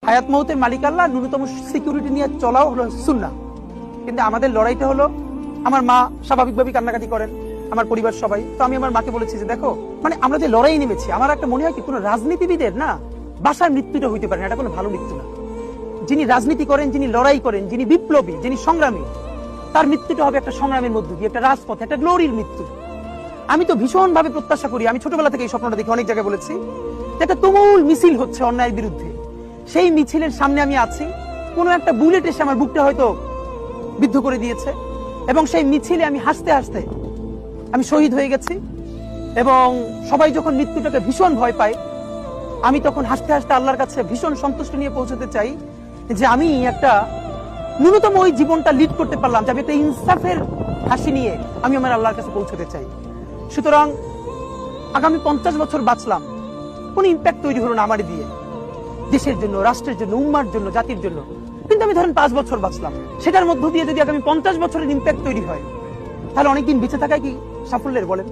হায়াত মৌতের মালিক আল্লাহ, ন্যূনতম সিকিউরিটি নিয়ে চলাও হলো সুন্নাহ। কিন্তু আমাদের লড়াইটা হলো, আমার মা স্বাভাবিকভাবে কান্নাকাটি করেন, আমার পরিবার সবাই। তো আমি আমার মাকে বলেছি যে দেখো, মানে আমরা যে লড়াই নেমেছি, আমার একটা মনে হয় কি কোনো রাজনীতিবিদের না বাসার মৃত্যুটা হইতে পারে না, এটা কোনো ভালো মৃত্যু না। যিনি রাজনীতি করেন, যিনি লড়াই করেন, যিনি বিপ্লবী, যিনি সংগ্রামী, তার মৃত্যুটা হবে একটা সংগ্রামের মধ্য দিয়ে, একটা রাজপথে, একটা গ্লোরির মৃত্যু। আমি তো ভীষণ ভাবে প্রত্যাশা করি, আমি ছোটবেলা থেকে এই স্বপ্নটা দেখি, অনেক জায়গায় বলেছি, একটা তুমুল মিছিল হচ্ছে অন্যায়ের বিরুদ্ধে। সেই মিছিলের সামনে আমি আছি, কোনো একটা বুলেট এসে আমার বুকটা হয়তো বিদ্ধ করে দিয়েছে, এবং সেই মিছিলে আমি হাসতে হাসতে আমি শহীদ হয়ে গেছি। এবং সবাই যখন মৃত্যুটাকে ভীষণ ভয় পায়, আমি তখন হাসতে হাসতে আল্লাহর কাছে ভীষণ সন্তুষ্ট নিয়ে পৌঁছতে চাই যে আমি একটা ন্যূনতম ওই জীবনটা লিড করতে পারলাম, যে আমি একটা ইনসাফের হাসি নিয়ে আমি আমার আল্লাহর কাছে পৌঁছতে চাই। সুতরাং আগামী 50 বছর বাঁচলাম, কোন ইম্প্যাক্ট তৈরি হলো না আমার দিয়ে, দেশের জন্য, রাষ্ট্রের জন্য, উম্মার জন্য, জাতির জন্য। কিন্তু আমি ধরেন 5 বছর বাঁচলাম, সেটার মধ্য দিয়ে যদি আগামী 50 বছরের ইম্প্যাক্ট তৈরি হয়, তাহলে অনেকদিন বেঁচে থাকায় কি সাফল্যের বলেন?